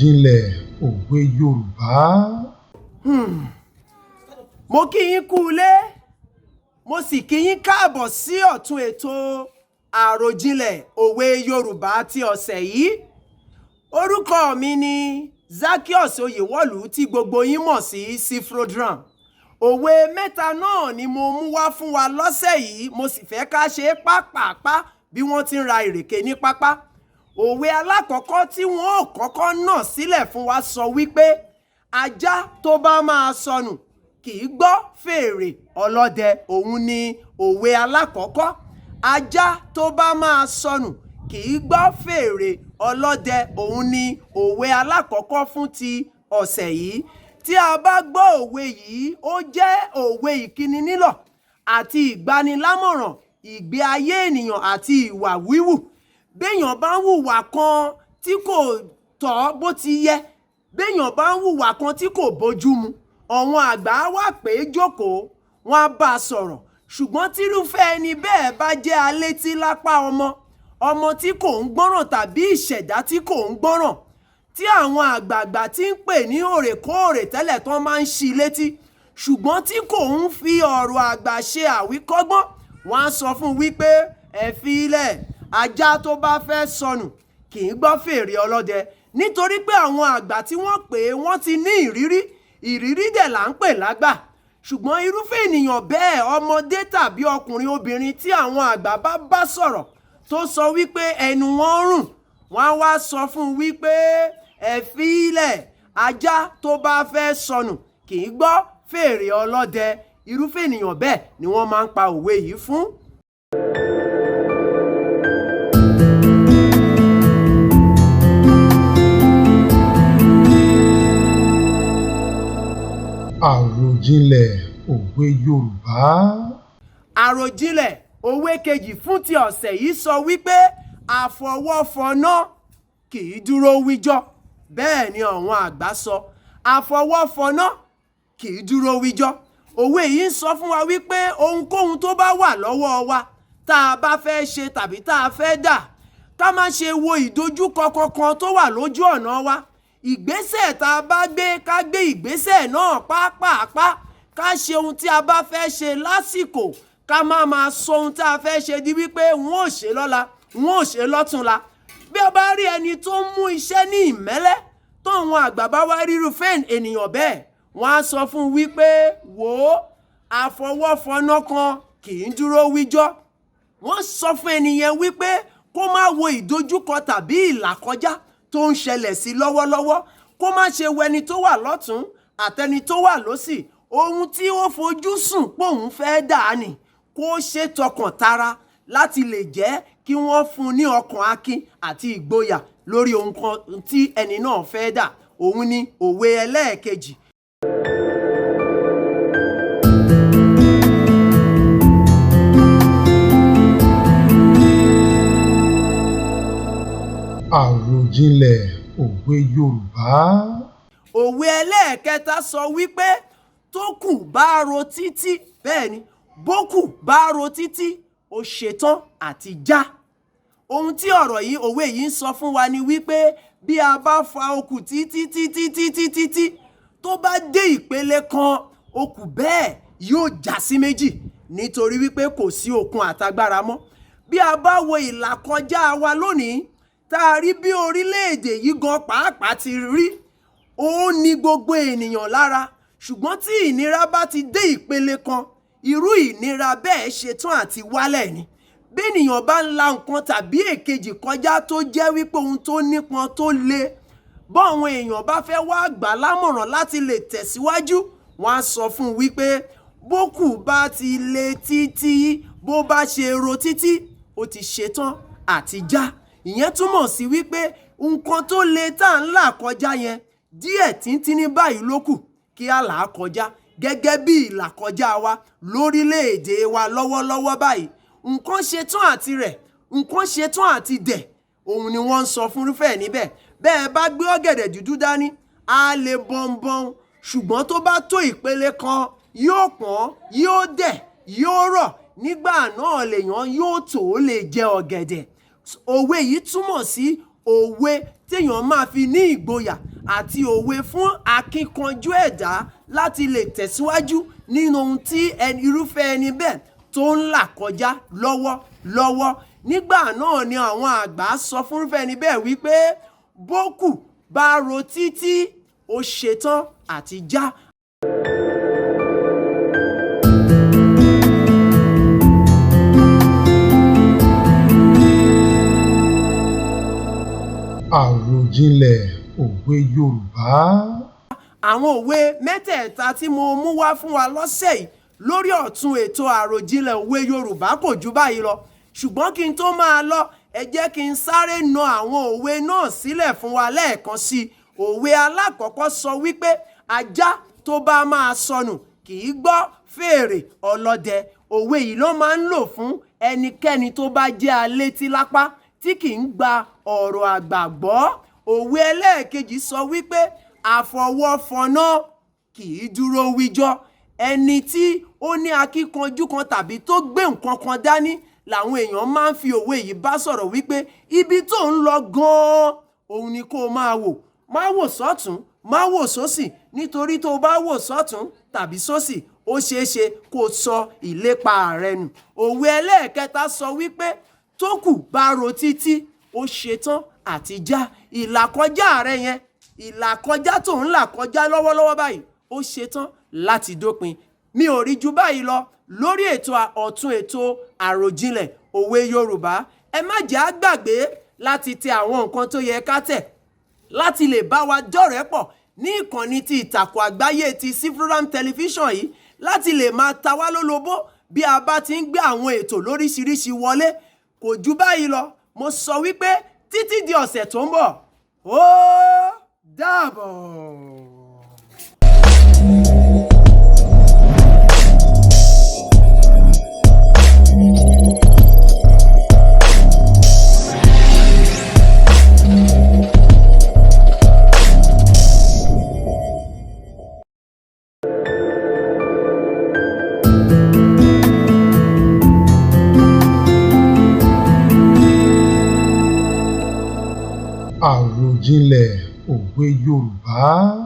Àròjinlẹ̀ òwe Yorùbá. Mo kí yín kú ilé, mo sì kí yín káàbọ̀ sí ọ̀tún ètò Àròjinlẹ̀ òwe Yorùbá ti ọ̀sẹ̀ yìí. Orúkọ mi ni Zaccheaus Oyewolu tí gbogbo yín mọ̀ sí Cfrodram. Òwe mẹ́ta náà ni mo mú wá fún wa lọ́sẹ̀ yìí, mo sì fẹ́ ká ṣe é pápápá bí wọ́n ti ń ra ìrèké ní pápá. Òwe alákọ̀ọ́kọ́ tí wọ́n ò kọ́kọ́ nà sílẹ̀ fún wa sọ wípé ajá tó bá máa sọnù kì í gbọ́ fèrè ọlọ́dẹ. Òun ni òwe alákọ̀ọ́kọ́. Ajá tó bá máa sọnù kì í gbọ́ fèrè ọlọ́dẹ. Òun ni òwe alákọ̀ọ́kọ́ fún ti ọ̀sẹ̀ yìí. Tí a bá gbọ́ òwe yìí, ó jẹ́ òwe ìkíni nílọ̀ àti ìgbanilámọ̀ràn ìgbé ayé ènìyàn àti ìwà wíwù. Béèyàn bá ń hùwà kan tí kò tọ́ bó ti yẹ, béèyàn bá ń hùwà kan tí kò bójú mu, àwọn àgbà wá pé jókòó, wọ́n á bá a sọ̀rọ̀. Ṣùgbọ́n tírúfẹ́ ẹni bẹ́ẹ̀ bá jẹ́ alétí lápá ọmọ tí kò ń gbọ́ràn tàbí ìṣẹ̀dá tí kò ń gbọ́ràn, tí àwọn àgbààgbà tí ń pè ní òrèkóòrè tẹ́lẹ̀ tán máa ń ṣí létí, ṣùgbọ́n tí kò ń fi ọ̀rọ̀ àgbà ṣe àwíkọ́gbọ́n, wọ́n á sọ fún wípé ẹ fi ilẹ̀, ajá tó bá fẹ́ sọnù kì í gbọ́ fèrè ọlọ́dẹ. Nítorí pé àwọn àgbà tí wọ́n pè é wọ́n ti ní ìrírí dẹ̀ là ń pè lágbà. Ṣùgbọ́n irúfẹ́ ènìyàn bẹ́ẹ̀, ọmọdé tàbí ọkùnrin obìnrin tí àwọn àgbà bá sọ̀rọ̀ tó sọ wípé ẹnu wọn rùn, wọ́n á wá sọ fún wípé ẹ fi ilẹ̀, ajá tó bá fẹ́ sọnù kì í gbọ́ fèrè ọlọ́dẹ. Irúfẹ́ ènìyàn bẹ́ẹ̀ ni wọ́n máa ń pa òwe yìí fún. Àròjinlẹ̀ òwe Yorùbá. Àròjinlẹ̀ òwe kejì fún ti ọ̀sẹ̀ yìí sọ wípé àfọwọ́fọná kì í dúró wíjọ́. Bẹ́ẹ̀ ni àwọn àgbà sọ, àfọwọ́fọná kì í dúró wíjọ́. Òwe yìí ń sọ fún wa wípé ohunkóhun tó bá wà lọ́wọ́ wa tá a bá fẹ́ ṣe tàbí tá a fẹ́ dà, ká má ṣe wo ìdojúkọ kankan tó wà lójú ọ̀nà wa. Ìgbésẹ̀ tá a bá gbé, ká gbé ìgbésẹ̀ náà pápápá. Ká ṣe ohun tí a bá fẹ́ ṣe lásìkò. Ká má máa sọ ohun tí a fẹ́ ṣe di wípé wọ́n ò ṣe lọ́la, wọ́n ò ṣe lọ́túnla. Bí o bá rí ẹni tó ń mú iṣẹ́ ní ìmẹ́lẹ́, tó àwọn àgbà bá wá rírúfẹ́ ènìyàn bẹ́ẹ̀, wọ́n á sọ fún wípé wò ó, àfọwọ́fọná kan kì í dúró wíjọ́. Wọ́n sọ fún ẹnìyẹn wípé kó má wo ìdojúkọ tàbí ìlàkọjá tó ń ṣẹlẹ̀ sí lọ́wọ́lọ́wọ́, kó má ṣe wo ẹni tó wà lọ́tún àtẹni tó wà lósì. Ohun tí ó fojú sùn póun fẹ́ dà ní, kó ṣe tọkàn tara láti lè jẹ́ kí wọ́n fún ní ọkàn akin àti ìgboyà lórí ohun kan tí ẹni náà fẹ́ dà. Òun ni òwe ẹlẹ́ẹ̀kejì. Àròjinlẹ̀ òwe Yorùbá. Òwe ẹlẹ́ẹ̀kẹta sọ wípé tókù bá ro títí, bẹ́ẹ̀ ni bókù bá ro títí, ó ṣetán àti já. Ohun tí ọ̀rọ̀ yìí, òwe yìí ń sọ fún wa ni wípé bí a bá fa okùn títí tó bá dé ìpele kan, okùn bẹ́ẹ̀ yóò já sí méjì, nítorí wípé kò sí okun àtagbára mọ́. Bí a bá wo ìlàkọjá wa lónìí, tá a rí bí orílẹ̀-èdè yìí gan pàápàá ti rí, ó ní gbogbo ènìyàn lára. Ṣùgbọ́n tí ìnira bá ti dé ìpele kan, irú ìnira bẹ́ẹ̀ ṣetán àti wálẹ̀ ni. Bí ènìyàn bá ń la nǹkan tàbí èkejì kọjá tó jẹ́ wípé ohun tó nípọn tó le, bọ́ àwọn èèyàn bá fẹ́ wá gbà lámọ̀ràn láti lè tẹ̀síwájú, wọ́n á sọ fún un wípé bókù bá ti le títí, bó bá ṣe ro títí, ó ti ṣetán àti já. Ìyẹn túmọ̀ sí wípé nǹkan tó le tá à ń là kọjá yẹn, díẹ̀ tíntín ní báyìí ló kù kí a là á kọjá. Gẹ́gẹ́ bí ìlàkọjá wa lórílẹ̀-èdè wa lọ́wọ́lọ́wọ́ báyìí, nǹkan ṣetán àti rẹ̀, nǹkan ṣetán àti dẹ̀. Òun ni wọ́n ń sọ fún irúfẹ́ níbẹ̀. Bẹ́ẹ̀ bá gbé ọ̀gẹ̀dẹ̀ dúdú dání, á lè bọ̀nbọ̀n, ṣùgbọ́n tó bá tó ìpele kan, yóò pọ́n, yóò dẹ̀, yóò rọ̀. Nígbà náà lèèyàn yóò tó lè jẹ ọ̀gẹ̀dẹ̀. Òwe yìí túmọ̀ sí òwe téèyàn máa fi ní ìgboyà àti òwe fún akíkanjú ẹ̀dá láti lè tẹ̀síwájú nínú ohun tí irúfẹ́ ẹni bẹ́ẹ̀ tó ń là kọjá lọ́wọ́lọ́wọ́. Nígbà náà ni àwọn àgbà sọ fún irúfẹ́ ẹni bẹ́ẹ̀ wípé bókù bá ro títí ó ṣetán àti já. Àròjinlẹ̀ òwe Yorùbá. Àwọn òwe mẹ́tẹ̀ẹ̀ta tí mo mú wá fún wa lọ́sẹ̀ yìí lórí ọ̀tun ètò àròjinlẹ̀ òwe Yorùbá kò jù báyìí lọ. Ṣùgbọ́n kí n tó máa lọ, ẹ jẹ́ kí n sáré na àwọn òwe náà sílẹ̀ fún wa lẹ́ẹ̀kan sí i. Òwe alákọ̀ọ́kọ́ sọ wípé ajá tó bá máa sọnù kì í gbọ́ fèrè ọlọ́dẹ. Òwe yìí ló máa ń lò fún ẹnikẹ́ni tó bá jẹ́ alétílápá tí kì í gba ọ̀rọ̀ àgbà gbọ́. Òwe ẹlẹ́ẹ̀kejì sọ wípé àfọwọ́fọnná kì í dúró wíjọ́. Ẹni tí ó ní akíkanjú kan tàbí tó gbé nǹkan kan dání làwọn èèyàn máa ń fi òwe yìí bá sọ̀rọ̀ wípé ibi tó ń lọ gan-an òun ni kó máa wò. Má wò sọ́tún, má wò sósì, nítorí tó bá wò sọ́tún tàbí sósì ó ṣeé ṣe kó sọ ìlépa rẹ nù. Òwe ẹlẹ́ẹ̀kẹta sọ wípé tókù bá ro títí ó ṣetán àti já. Ìlàkọjá rẹ yẹn, ìlàkọjá tó ń là kọjá lọ́wọ́lọ́wọ́ báyìí ó ṣetán láti dópin. Mi ò rí ju báyìí lọ lórí ètò ọ̀tun ètò àròjinlẹ̀ òwe Yorùbá. Ẹ má jẹ́ á gbàgbé láti tẹ àwọn nǹkan tó yẹ ká tẹ̀ láti lè bá wa dọ́rẹ̀ẹ́ pọ̀ ní ìkànnì ti ìtàkùn àgbáyé ti Cfrodram tẹlifíṣàn yìí, láti lè máa ta wá lólobó bí a bá ti ń gbé àwọn ètò lóríṣiríṣi wọlé. Kò ju báyìí lọ, mo sọ wípé títí di ọ̀sẹ̀ tó ń bọ̀, ó dàbọ̀. Àròjinlẹ̀ òwe Yorùbá.